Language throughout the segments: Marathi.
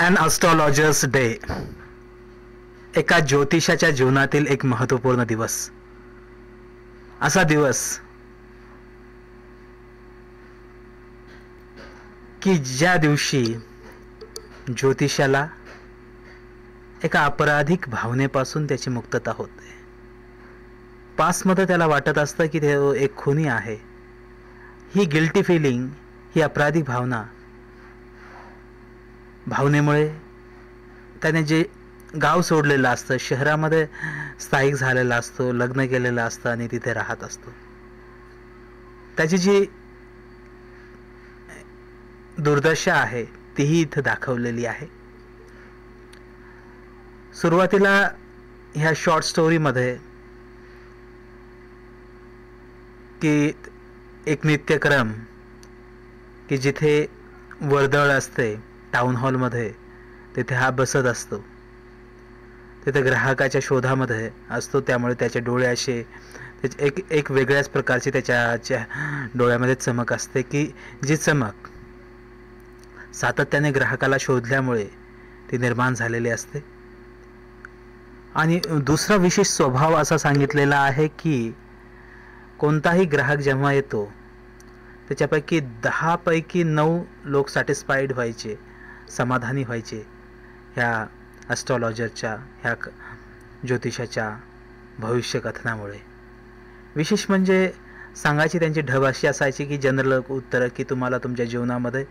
And astrologers day. एका ज्योतिषाच्या जीवनातील एक महत्त्वपूर्ण दिवस. असा दिवस की ज्या दिवशी ज्योतिषाला एका अपराधिक भावनेपासून त्याची मुक्तता होते. पास्टमध्ये त्याला वाटत असतं की ते एक खुनी आहे. ही गिल्टी फिलिंग, ही अपराधिक भावनेमुळे त्याने जे गाव सोडलेलं असतं, शहरामध्ये स्थायिक झालेला असतो, लग्न केलेलं असतं आणि तिथे राहत असतो. त्याची जी दुर्दशा आहे तीही इथं दाखवलेली आहे. सुरुवातीला ह्या शॉर्ट स्टोरीमध्ये की एक नित्यक्रम की जिथे वर्दळ असते टाउन हॉलमध्ये, तिथे हा बसत असतो. तिथे ग्राहकाच्या शोधामध्ये असतो. त्यामुळे त्याचे डोळे असे एक वेगळ्याच प्रकारची त्याच्या डोळ्यामध्ये चमक असते की जी चमक सातत्याने ग्राहकाला शोधल्यामुळे ती निर्माण झालेली असते. आणि दुसरा विशेष स्वभाव असा सांगितलेला आहे की कोणताही ग्राहक जेव्हा येतो त्याच्यापैकी 10 पैकी 9 लोक सॅटिस्फाईड व्हायचे, समाधानी व्हायचे ह्या ॲस्ट्रॉलॉजरच्या, ह्या ज्योतिषाच्या भविष्यकथनामुळे. विशेष म्हणजे सांगायची त्यांची ढब अशी असायची की जनरल उत्तरं की तुम्हाला तुमच्या जीवनामध्ये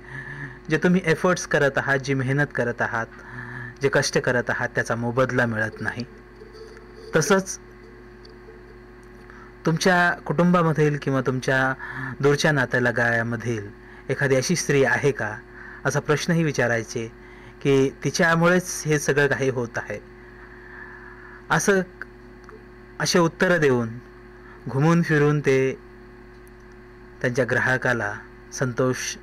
जे तुम्ही एफर्ट्स करत आहात, जी मेहनत करत आहात, जे कष्ट करत आहात, त्याचा मोबदला मिळत नाही. तसंच तुमच्या कुटुंबामधील किंवा तुमच्या दूरच्या नात्यालगामधील एखादी अशी स्त्री आहे का, असा प्रश्नही विचारायचे की तिच्यामुळेच हे सगळं काही होत आहे. असे उत्तरं देऊन घुमून फिरून ते त्यांच्या ग्राहकाला संतोष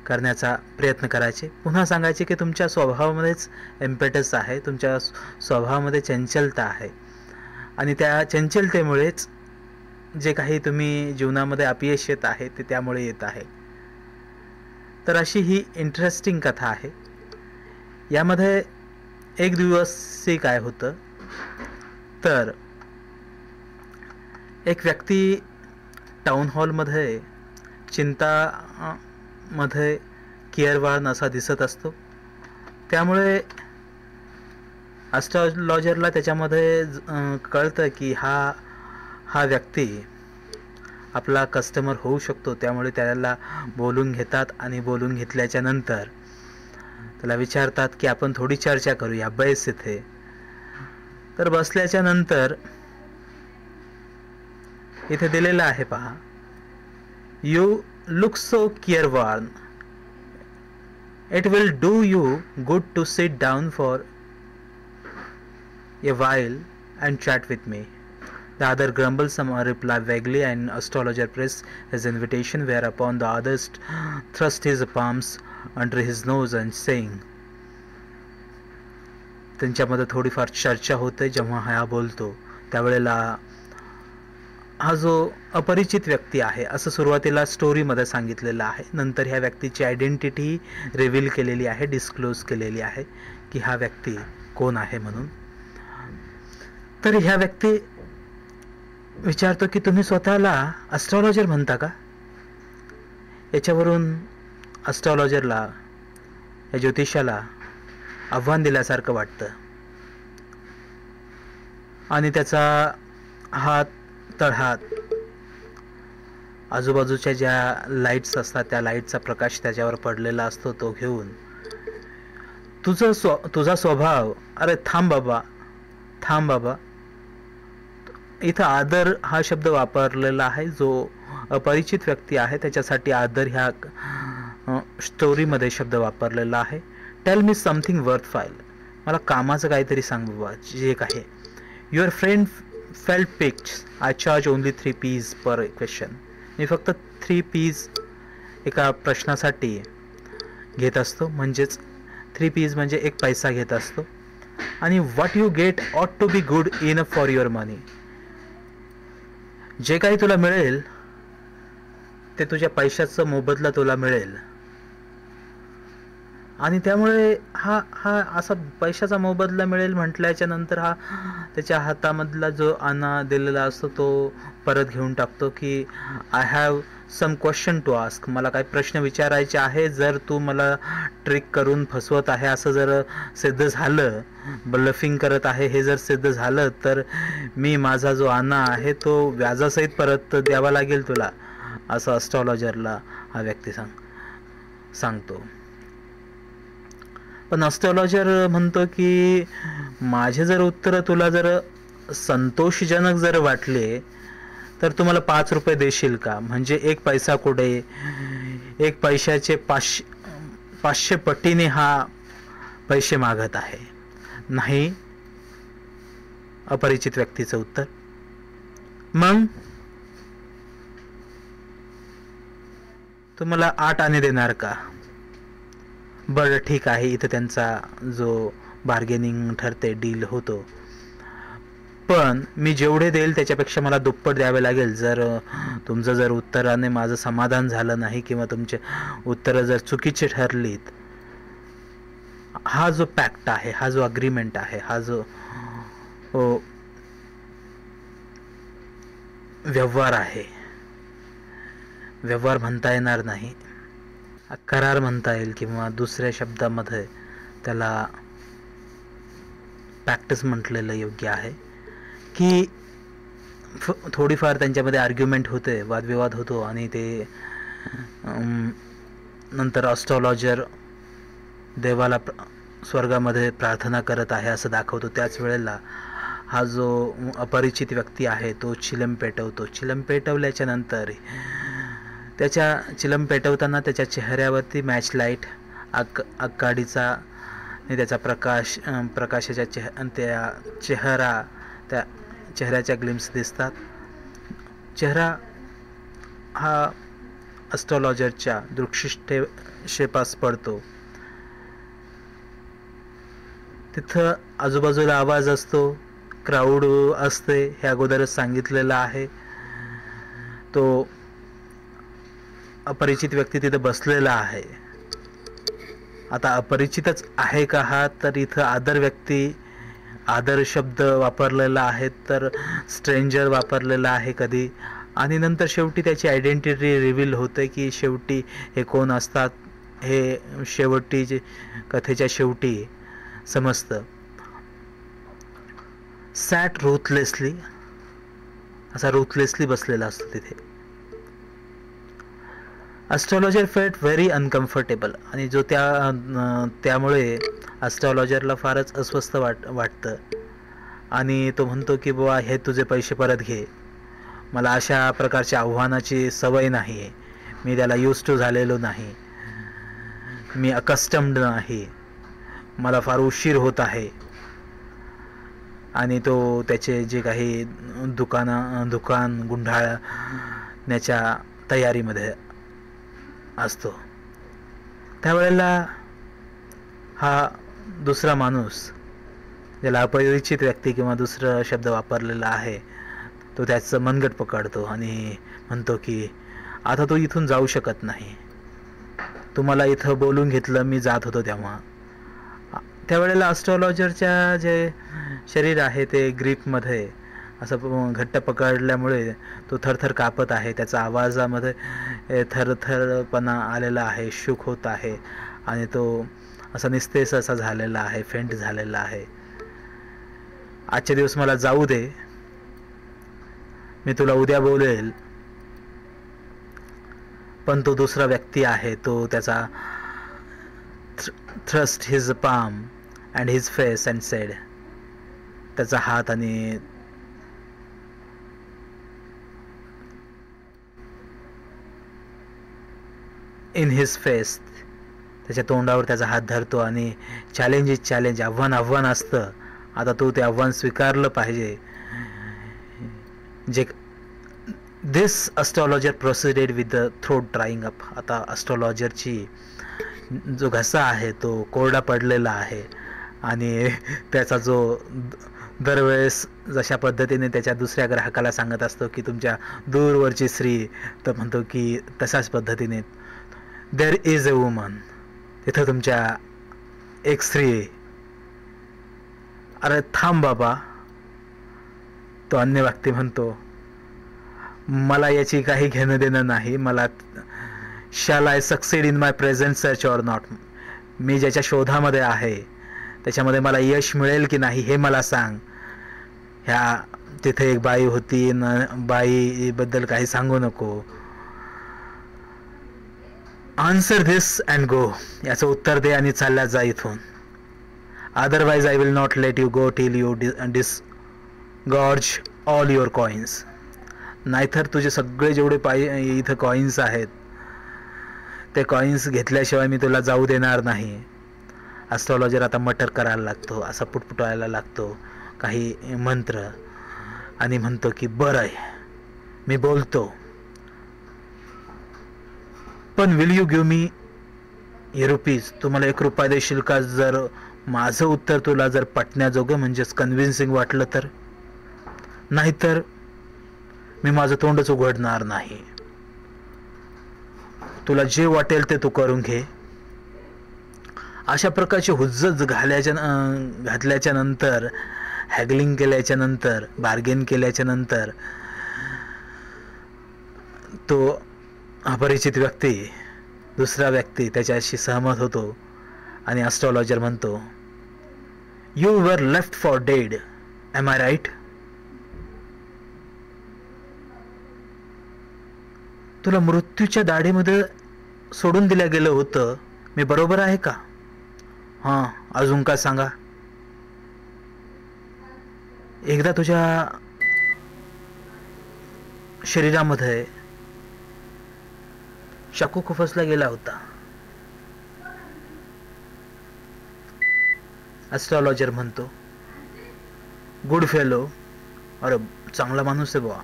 करण्याचा प्रयत्न करायचे. पुन्हा सांगायचे की तुमच्या स्वभावामध्येच एम्पेटस आहे, तुमच्या स्वभावामध्ये चंचलता आहे आणि त्या चंचलतेमुळेच जे काही तुम्ही जीवनामध्ये अपयश येत आहे ते त्यामुळे येत आहे. तर अशी ही इंटरेस्टिंग कथा आहे. यामध्ये एक दिवशी काय होतं तर एक व्यक्ती टाउन हॉलमध्ये चिंतामध्ये केअरवान असा दिसत असतो. त्यामुळे ॲस्ट्रॉलॉजरला त्याच्यामध्ये कळतं की हा व्यक्ती आपला कस्टमर होऊ शकतो. त्यामुळे त्याला बोलून घेतात आणि बोलून घेतल्याच्या नंतर त्याला विचारतात की आपण थोडी चर्चा करूया, बैस इथे. तर बसल्याच्या नंतर इथे दिलेलं आहे पहा, you look so careworn, it will do you good to sit down for a while and chat with me. The other grumbled some reply vaguely, and astrologer pressed his invitation, whereupon the other thrust his palms under his nose and saying, त्यांच्यामध्ये थोडीफार चर्चा होते. जेव्हा हा बोलतो त्यावेळेला हा जो अपरिचित व्यक्ती आहे असं सुरुवातीला स्टोरीमध्ये सांगितलेलं आहे. नंतर ह्या व्यक्तीची आयडेंटिटी रिव्हील केलेली आहे, डिस्क्लोज केलेली आहे की हा व्यक्ती कोण आहे म्हणून. तर ह्या व्यक्ती विचारतो की तुम्ही स्वतःला ॲस्ट्रॉलॉजर म्हणता का? याच्यावरून ॲस्ट्रॉलॉजरला, या ज्योतिषाला आव्हान दिल्यासारखं वाटतं आणि त्याचा हात तळहात आजूबाजूच्या ज्या लाईट्स असतात त्या लाईटचा प्रकाश त्याच्यावर पडलेला असतो तो घेऊन, तुझा स्वभाव, अरे थांब बाबा. इथं आदर हा शब्द वापरलेला आहे. जो अपरिचित व्यक्ती आहे त्याच्यासाठी आदर ह्या स्टोरीमध्ये शब्द वापरलेला आहे. Tell me something worth while, मला कामाचं काहीतरी सांग बाबा, जे काही. Your friend felt piqued, I charge only 3 Ps per question. मी फक्त 3 Ps एका प्रश्नासाठी घेत असतो, म्हणजेच 3 Ps म्हणजे 1 पैसा घेत असतो. आणि what you get ought to be good enough for your money. जे काही तुला मिळेल ते तुझ्या पैशाचं मोबदला तुला मिळेल. आणि त्यामुळे हा हा असा पैशाचा मोबदला मिळेल म्हटल्याच्या नंतर हा त्याच्या हातामधला जो आणा दिलेला असतो तो परत घेऊन टाकतो की I have some question to ask, मला काही प्रश्न विचारायचे आहे. जर तू मला ट्रिक करून फसवत आहे असं जर सिद्ध झालं, ब्लफिंग करत आहे हे जर सिद्ध झालं, तर मी माझा जो आणा आहे तो व्याजासहित परत द्यावा लागेल तुला, असं ॲस्ट्रॉलॉजरला हा व्यक्ती सांगतो. पण ॲस्ट्रॉलॉजर म्हणतो की माझे जर उत्तर तुला जर संतोषजनक जर वाटले तर तू मला 5 रुपये देशील का? म्हणजे 1 पैसा कुठे, 1 पैशाचे 500 पटीने हा पैसे मागत आहे. नाही, अपरिचित व्यक्तीचं उत्तर. मग तुम्हाला 8 आणे देणार का? बरं ठीक आहे. इथं त्यांचा जो बार्गेनिंग ठरते, डील होतो. पण मी जेवढे देईल त्याच्यापेक्षा मला दुप्पट द्यावे लागेल जर तुमचं जर उत्तराने माझं समाधान झालं नाही किंवा तुमचे उत्तरं जर चुकीची ठरलीत. हा जो पॅक्ट आहे, हा जो अग्रीमेंट आहे, हा जो व्यवहार आहे, व्यवहार म्हणता येणार नाही, करार म्हणता येईल किंवा दुसऱ्या शब्दामध्ये त्याला पॅक्टच म्हटलेलं योग्य आहे. की थोडीफार त्यांच्यामध्ये आर्ग्युमेंट होते, वादविवाद होतो आणि ते नंतर ॲस्ट्रॉलॉजर देवाला स्वर्गामध्ये प्रार्थना करत आहे असं दाखवतो. त्याच वेळेला हा जो अपरिचित व्यक्ती आहे तो चिलम पेटवतो. चिलम पेटवल्याच्या नंतर त्याच्या चिलम पेटवताना त्याच्या चेहऱ्यावरती मॅच लाईट आकाडीचा आणि त्याचा प्रकाशाच्या त्या चेहऱ्याच्या ग्लिम्स दिसतात. चेहरा हा ॲस्ट्रॉलॉजरच्या दृष्टिक्षेपास पडतो. तिथं आजूबाजूला आवाज असतो, क्राऊड असते, हे अगोदरच सांगितलेलं आहे. तो अपरिचित व्यक्ती तिथं बसलेला आहे. आता अपरिचितच आहे का हा? तर इथं आदर शब्द वापरलेला आहे, तर स्ट्रेंजर वापरलेला आहे कधी. आणि नंतर शेवटी त्याची आयडेंटिटी रिव्हील होते की शेवटी हे कोण असतात हे शेवटी कथेच्या शेवटी समजतं. सॅट रूथलेसली, असा रूथलेसली बसलेला असतो तिथे. ॲस्ट्रॉलॉजर फेल्ट व्हेरी अनकम्फर्टेबल, आणि जो त्यामुळे ॲस्ट्रॉलॉजरला फारच अस्वस्थ वाटतं. आणि तो म्हणतो की बुवा हे तुझे पैसे परत घे, मला अशा प्रकारच्या आव्हानाची सवय नाही आहे, मी त्याला यूज टू झालेलो नाही, मी अकस्टम्ड नाही, मला फार उशीर होत आहे. आणि तो त्याचे जे काही दुकान गुंडाळण्याच्या तयारीमध्ये असतो. त्यावेळेला हा दुसरा माणूस, ज्याला अपरिचित व्यक्ती किंवा दुसरा शब्द वापरलेला आहे, तो त्याचं मनगट पकडतो आणि म्हणतो की आता तू इथून जाऊ शकत नाही, तुम्हाला इथं बोलून घेतलं, मी जात होतो तेव्हा. त्यावेळेला ॲस्ट्रॉलॉजरच्या जे शरीर आहे ते ग्रीपमध्ये असं घट्ट पकडल्यामुळे तो थरथर कापत आहे. त्याचा आवाजामध्ये थरथरपणा आलेला आहे, शुक होत आहे आणि तो असा निस्तेज असा झालेला आहे, फेंट झालेला आहे. आजचे दिवस मला जाऊ दे, मी तुला उद्या बोलेल. पण तो दुसरा व्यक्ती आहे, तो त्याचा thrust his palm and his face and said, त्याचा हात आणि in his face, त्याच्या तोंडावर त्याचा हात धरतो आणि चॅलेंज इज चॅलेंज, आव्हान असतं, आता तू ते आव्हान स्वीकारलं पाहिजे. जे this astrologer proceeded with the throat drying up. आता ॲस्ट्रॉलॉजरची जो घसा आहे तो कोरडा पडलेला आहे आणि त्याचा जो दरवेळेस जशा पद्धतीने त्याच्या दुसऱ्या ग्राहकाला सांगत असतो की तुमच्या दूरवरची स्त्री, तर म्हणतो की तशाच पद्धतीने देअर इज अ वुमन, तिथं तुमच्या एक स्त्री, अरे थांब बाबा. तो अन्य व्यक्ती म्हणतो, मला याची काही घेणं देणं नाही. मला shall I succeed in my present search or not. मी ज्याच्या शोधामध्ये आहे त्याच्यामध्ये मला यश मिळेल की नाही हे मला सांग. ह्या तिथे एक बाई होती, बाई बद्दल काही सांगू नको. Answer this and go. याचं उत्तर दे आणि चालल्या जा इथून. Otherwise I will not let you go till you disgorge all your coins. नाहीतर तुझे सगळे जेवढे इथं कॉइन्स आहेत ते कॉइन्स घेतल्याशिवाय मी तुला जाऊ देणार नाही. ॲस्ट्रॉलॉजर आता मटर करायला लागतो, असा पुटपुटायला लागतो काही मंत्र आणि म्हणतो की बरं आहे, मी बोलतो, पण will you give me rupees. तुम्हाला ₹1 देशील का जर माझं उत्तर तुला जर पटण्याजोगं म्हणजेच कन्व्हिन्सिंग वाटलं तर. नाहीतर मी माझं तोंडच उघडणार नाही. तुला जे वाटेल ते तू करून घे. अशा प्रकारची हुज्जत घातल्याच्या नंतर, हॅगलिंग केल्याच्या नंतर, बार्गेन केल्याच्या नंतर तो अपरिचित व्यक्ती, दुसरा व्यक्ती त्याच्याशी सहमत होतो आणि ॲस्ट्रॉलॉजर म्हणतो, you were left for dead, am I right. तुला मृत्यूच्या दाढीमध्ये सोडून दिलं गेलं होतं, मी बरोबर आहे का? हां, अजून काय सांगा. एकदा तुझ्या शरीरामध्ये चाकू खुपसला गेला होता. ॲस्ट्रॉलॉजर म्हणतो, गुड फेलो. अरे चांगला माणूस आहे बुवा.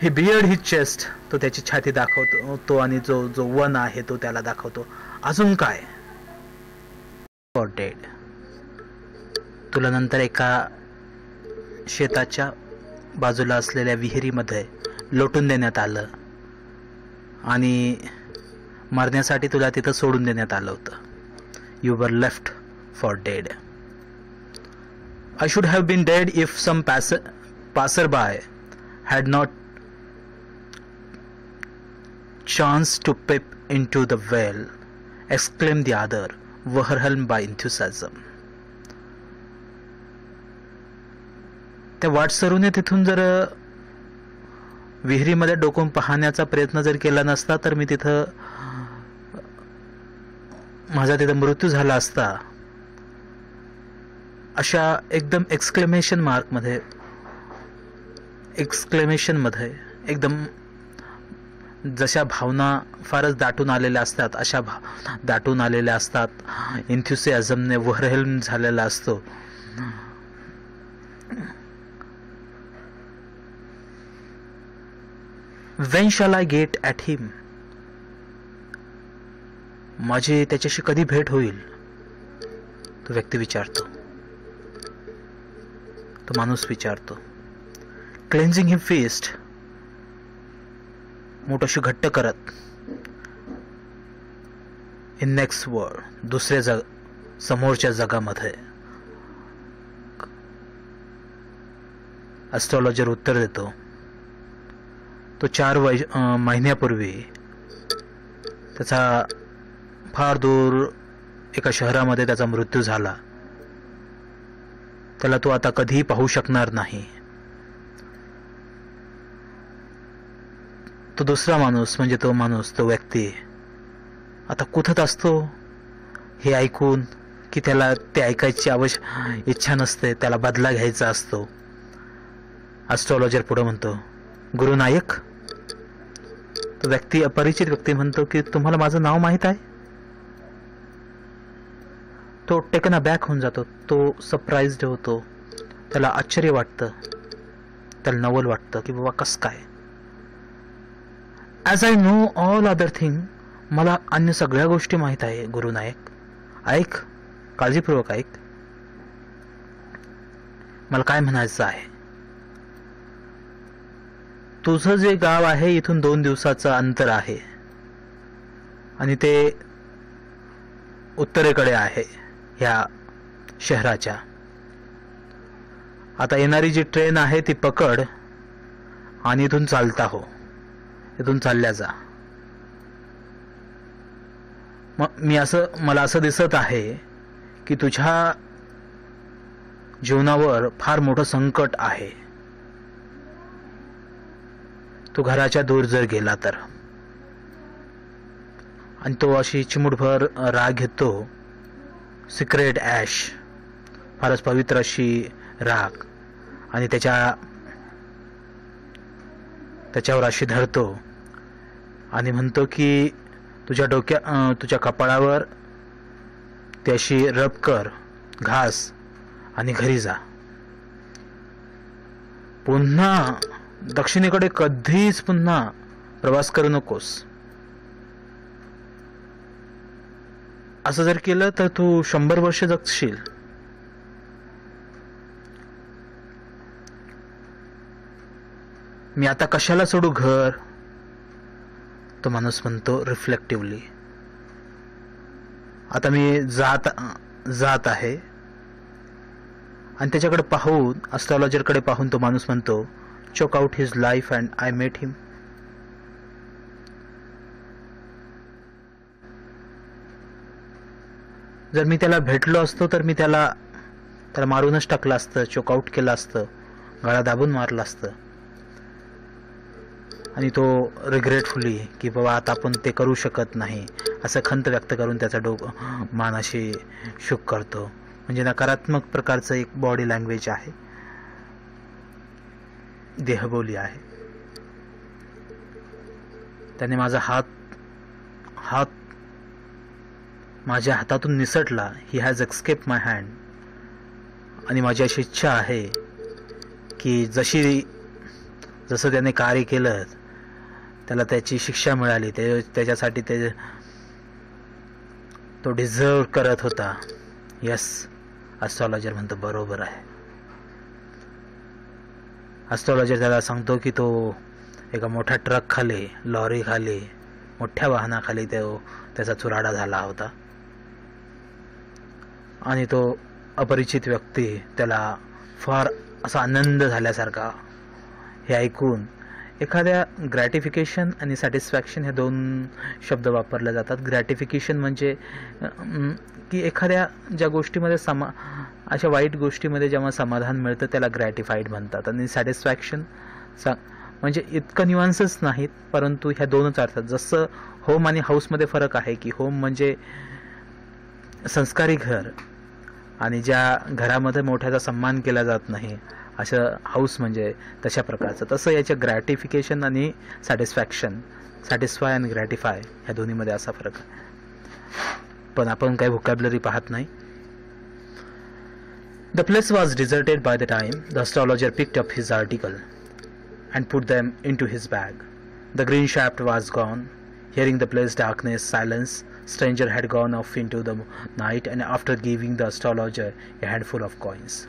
ही बियर्ड ही चेस्ट. तो त्याची छाती दाखवतो तो आणि जो वन आहे तो त्याला दाखवतो. अजून काय? For dead. तुला नंतर एका शेताच्या बाजूला असलेल्या विहिरीमध्ये लोटून देण्यात आलं आणि मरण्यासाठी तुला तिथं सोडून देण्यात आलं होतं. You were left for dead. I should have been dead if some passer by had not chance to peep into the well, exclaimed the other, overwhelmed by enthusiasm. त्या वाटसरूने तिथून जर विहिरीमध्ये डोकून पाहण्याचा प्रयत्न जर केला नसता तर मी तिथं माझा तिथं मृत्यू झाला असता. अशा एकदम एक्सक्लेमेशन मध्ये एकदम जशा भावना फारच दाटून आलेल्या असतात, अशा दाटून आलेल्या असतात. एन्थुसियाझमने ओव्हरवेल्म झालेला असतो. When shall I get at him? माझी त्याच्याशी कधी भेट होईल? तो व्यक्ती विचारतो, तो माणूस विचारतो. क्लेन्झिंग हिम फिस्ट. मोठीशी घट्ट करत. In next world. दुसऱ्या समोरच्या जगामध्ये. ॲस्ट्रॉलॉजर उत्तर देतो, तो 4 महिन्यापूर्वी त्याचा फार दूर एका शहरामध्ये त्याचा मृत्यू झाला. त्याला तो आता कधीही पाहू शकणार नाही. तो दुसरा माणूस म्हणजे तो व्यक्ती आता कुठत असतो हे ऐकून की त्याला ते ऐकायची इच्छा नसते, त्याला बदला घ्यायचा असतो. ॲस्ट्रॉलॉजर पुढे म्हणतो, गुरुनायक. तो व्यक्ती, अपरिचित व्यक्ती म्हणतो की तुम्हाला माझं नाव माहीत आहे? तो टेकन अबॅक होऊन जातो. तो सरप्राइज्ड होतो. त्याला आश्चर्य वाटतं, त्याला नवल वाटतं की बाबा कसं काय. As I know all other thing. मला अन्य सगळ्या गोष्टी माहीत आहे गुरुनायक. ऐक, काळजीपूर्वक ऐक. मला काय म्हणायचं आहे. तुझं जे गाव आहे इथून 2 दिवसाचं अंतर आहे आणि ते उत्तरेकडे आहे ह्या शहराच्या. आता येणारी जी ट्रेन आहे ती पकड आणि इथून चालता हो, इथून चालल्या जा. मला असं दिसत आहे की तुझ्या जीवनावर फार मोठं संकट आहे. तू घराच्या दूर जर गेला तर. आणि तो अशी चिमुटभर राग घेतो, सिक्रेट ॲश, फारच पवित्र अशी राग, आणि त्याच्यावर अशी धरतो आणि म्हणतो की तुझ्या कपाळावर ती अशी रब कर, घास आणि घरी जा. पुन्हा दक्षिणेकडे कधीच पुन्हा प्रवास करू नकोस. असं जर केलं तर तू 100 वर्ष जगशील. मी आता कशाला सोडू घर, तो माणूस म्हणतो रिफ्लेक्टिव्हली. आता मी जात आहे. आणि त्याच्याकडे पाहून, ॲस्ट्रॉलॉजरकडे पाहून तो माणूस म्हणतो, choke out his life and I met him. जर मी त्याला भेटलो असतो तर मी त्याला मारूनच टाकलं असतं, चोकआउट केलं असतं, गळा दाबून मारलं असतं. आणि तो रिग्रेटफुली की बाबा आता आपण ते करू शकत नाही असं खंत व्यक्त करून त्याचा मान अशी शुक करतो. म्हणजे नकारात्मक प्रकारचं एक बॉडी लँग्वेज आहे, देहबोली आहे. त्याने माझा हात माझ्या हातातून निसटला. He has escape my hand. आणि माझी अशी इच्छा आहे की जसं त्याने कार्य केलं त्याला त्याची शिक्षा मिळाली, त्याच्यासाठी तो डिझर्व करत होता. यस, ॲस्ट्रॉलॉजर म्हणतो बरोबर आहे. ॲस्ट्रॉलॉजर त्याला सांगतो की तो एका मोठ्या ट्रक खाली, लॉरी खाली, मोठ्या वाहनाखाली त्याचा चुराडा झाला होता. आणि तो अपरिचित व्यक्ती त्याला फार असा आनंद झाल्यासारखा हे ऐकून, एखाद्या ग्रॅटिफिकेशन आणि सॅटिस्फॅक्शन हे 2 शब्द वापरले जातात. ग्रॅटिफिकेशन म्हणजे की एखाद्या ज्या गोष्टीमध्ये अशा वाईट गोष्टीमध्ये जेव्हा समाधान मिळतं त्याला ग्रॅटिफाईड म्हणतात. आणि सॅटिस्फॅक्शन म्हणजे इतकं न्युअन्सेस नाहीत, परंतु ह्या 2च अर्थात. जसं होम आणि हाऊसमध्ये फरक आहे की होम म्हणजे संस्कारी घर आणि ज्या घरामध्ये मोठ्याचा सन्मान केला जात नाही असं हाऊस म्हणजे तशा प्रकारचं. तसं याच्या ग्रॅटिफिकेशन आणि सॅटिस्फॅक्शन, सॅटिस्फाय आणि ग्रॅटिफाय ह्या दोन्हीमध्ये असा फरक आहे. पण आपण काही व्होकॅब्युलरी पाहत नाही. The place was deserted by the time the astrologer picked up his article and put them into his bag. The green shaft was gone. Hearing the place darkness, silence, stranger had gone off into the night and after giving the astrologer a handful of coins.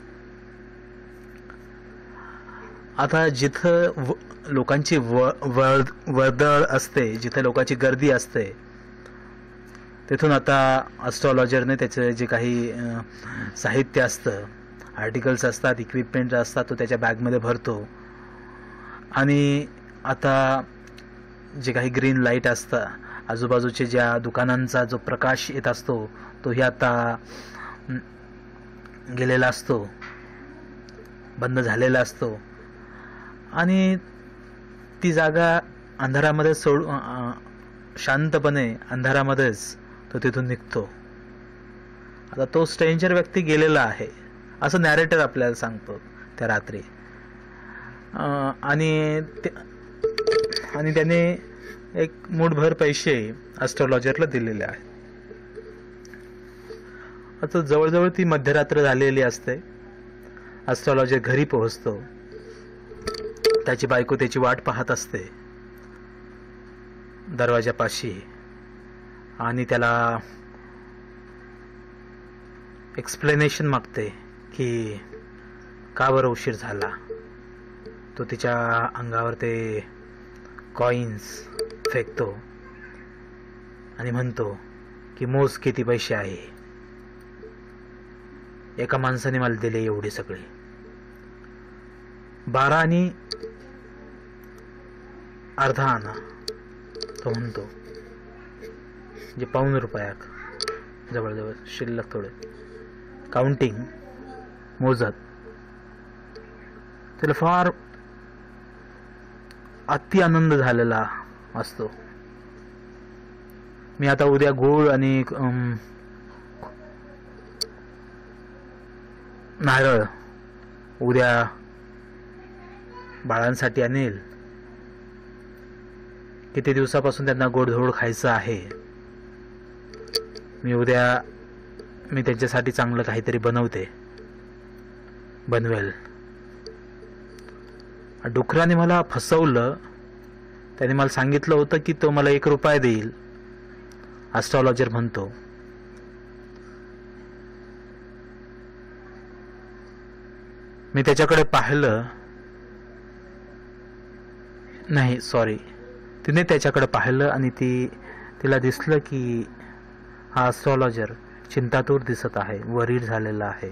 आता जिथं लोकांची वर्दळ असते, जिथे लोकांची गर्दी असते, तिथून आता ॲस्ट्रॉलॉजरने त्याचं जे काही साहित्य असतं, आर्टिकल्स असतात, इक्विपमेंट असतात, तो त्याच्या बॅगमध्ये भरतो. आणि आता जे काही ग्रीन लाईट असतं, आजूबाजूचे ज्या दुकानांचा जो प्रकाश येत असतो तोही आता गेलेला असतो, बंद झालेला असतो. आणि ती जागा अंधारामध्ये शांतपणे अंधारामध्येच तो तिथून निघतो. आता तो स्ट्रेंजर व्यक्ती गेलेला आहे असं नॅरेटर आपल्याला सांगतो त्या रात्री. आणि त्याने एक मूठभर पैसे ॲस्ट्रॉलॉजरला दिलेले आहेत. आता जवळजवळ ती मध्यरात्र झालेली असते. ॲस्ट्रॉलॉजर घरी पोहोचतो. त्याची बायको त्याची वाट पाहत असते दरवाजापाशी आणि त्याला एक्सप्लेनेशन मागते की का बरं उशीर झाला. तो तिच्या अंगावर ते कॉइन्स फेकतो आणि म्हणतो की मोज किती पैसे आहे. एका माणसाने मला दिले एवढे सगळे. 12 आणि अर्धा आणा, तो म्हणतो, जे ₹5 जवळजवळ शिल्लक थोडे काउंटिंग मोजत. त्याला फार अति आनंद झालेला असतो. मी आता उद्या गूळ आणि नारळ उद्या बाळांसाठी आणेल. किती दिवसापासून त्यांना गोडधोड खायचं आहे. मी त्यांच्यासाठी चांगलं काहीतरी बनवेल. डुकराने मला फसवलं. त्याने मला सांगितलं होतं की तो मला ₹1 देईल, ॲस्ट्रॉलॉजर म्हणतो. मी त्याच्याकडे पाहिलं, नाही सॉरी, तिने त्याच्याकडे पाहिलं आणि तिला दिसलं की हा ॲस्ट्रॉलॉजर चिंतातूर दिसत आहे, वरीड झालेला आहे.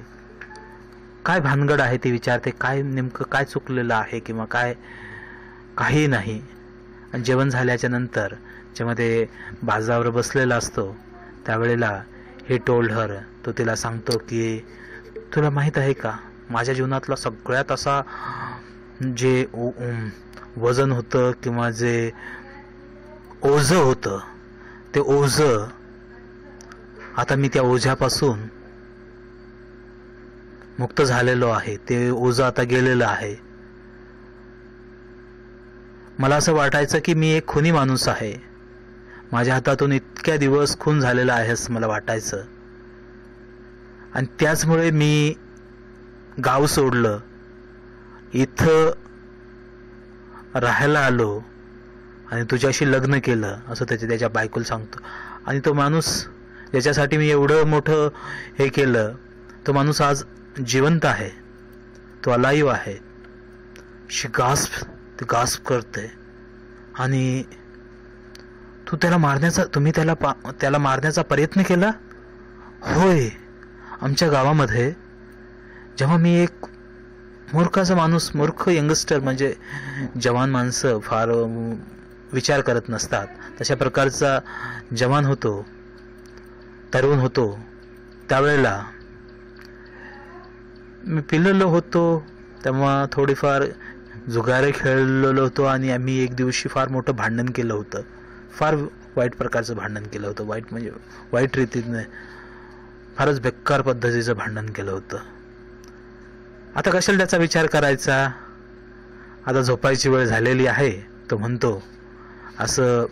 काय भानगड आहे ती विचारते. नेमकं काय चुकलेलं आहे किंवा काही नाही. आणि जेवण झाल्याच्या नंतर जेव्हा ते बाजावर बसलेला असतो त्यावेळेला हे टोल्ड हर, तो तिला सांगतो की तुला माहीत आहे का, माझ्या जीवनातला सगळ्यात असा जे वजन होतं किंवा जे ओझं होतं, ते ओझं आता मी त्या ओझ्यापासून मुक्त झालेलो आहे. ते ओझं आता गेलेलं आहे. मला असं वाटायचं की मी एक खुनी माणूस आहे. माझ्या हातातून इतक्या दिवस खून झालेला आहे असं मला वाटायचं. आणि त्याचमुळे मी गाव सोडलं, इथं राहायला आलो आणि तुझ्याशी लग्न केलं असं त्याच्या बायकोला सांगतो. आणि तो माणूस ज्याच्यासाठी मी एवढं मोठं हे केलं, तो माणूस आज जिवंत आहे, तो अलाइव्ह आहे. शी गास्प करते. आणि तुम्ही त्याला मारण्याचा प्रयत्न केला? होय. आमच्या गावामध्ये जेव्हा मी एक मूर्ख यंगस्टर, म्हणजे जवान माणसं फार विचार करत नसतात, तशा प्रकारचा जवान होतो, तरुण होतो, त्यावेळेला मी पिलेलो होतो. तेव्हा थोडीफार जुगारे खेळलेलो होतो आणि आम्ही एक दिवशी फार मोठं भांडण केलं होतं. फार वाईट प्रकारचं भांडण केलं होतं. वाईट म्हणजे वाईट रीतीने फारच बेकार पद्धतीचं भांडण केलं होतं. आता कशाला त्याचा विचार करायचा, आता झोपायची वेळ झालेली आहे, तो म्हणतो असं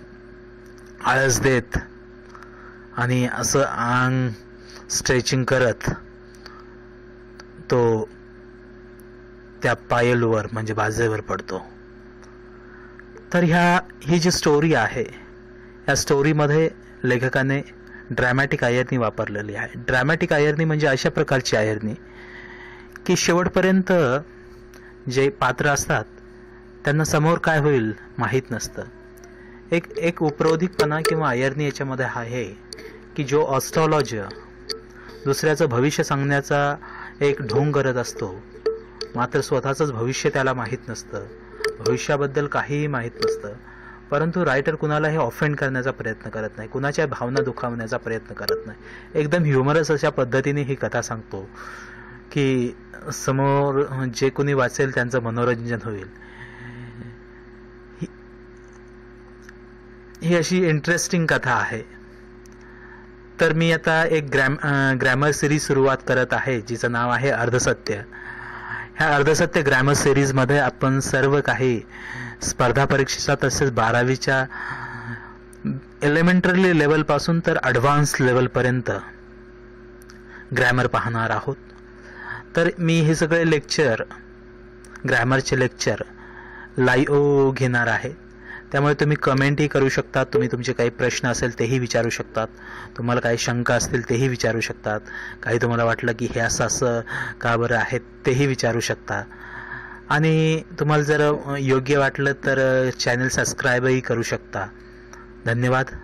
आळस देत आणि असं अंग स्ट्रेचिंग करत तो त्या पायलवर म्हणजे बाजेवर पडतो. तर ही जी स्टोरी आहे, या स्टोरीमध्ये लेखकाने ड्रॅमॅटिक आयर्नी वापरलेली आहे. ड्रॅमॅटिक आयर्नी म्हणजे अशा प्रकारची आयर्नी की शेवटपर्यंत जे पात्र असतात त्यांना समोर काय होईल माहीत नसतं. एक उपरोधिकपणा किंवा आयर्नी याच्यामध्ये आहे की जो ॲस्ट्रॉलॉजर दुसऱ्याचं भविष्य सांगण्याचा एक ढोंग करत असतो, मात्र स्वतःचंच भविष्य त्याला माहीत नसतं, भविष्याबद्दल काहीही माहीत नसतं. परंतु रायटर कुणालाही ऑफेंड करण्याचा प्रयत्न करत नाही, कुणाच्या भावना दुखावण्याचा प्रयत्न करत नाही. एकदम ह्युमरस अशा पद्धतीने ही कथा सांगतो की समोर जे कोणी वाचेल त्यांचं मनोरंजन होईल. ही अशी इंटरेस्टिंग कथा आहे. तर मी आता एक ग्रॅमर सिरीज सुरुवात करत आहे जिचं नाव आहे अर्धसत्य. ह्या अर्धसत्य ग्रॅमर सिरीजमध्ये आपण सर्व काही स्पर्धा परीक्षेचा तसेच 12वीच्या एलिमेंटरी लेवलपासून तर ॲडव्हान्स लेवलपर्यंत ग्रॅमर पाहणार आहोत. तर मी हे सगळे ग्रॅमरचे लेक्चर लाईव्ह घेणार आहे. त्यामुळे तुम्ही कमेंटही करू शकता, तुम्ही तुमचे काही प्रश्न असेल तेही विचारू शकतात, तुम्हाला काही शंका असतील तेही विचारू शकतात, काही तुम्हाला वाटलं की हे असं का बरं आहे तेही विचारू शकता. आणि तुम्हाला जर योग्य वाटलं तर चॅनल सबस्क्राईबही करू शकता. धन्यवाद.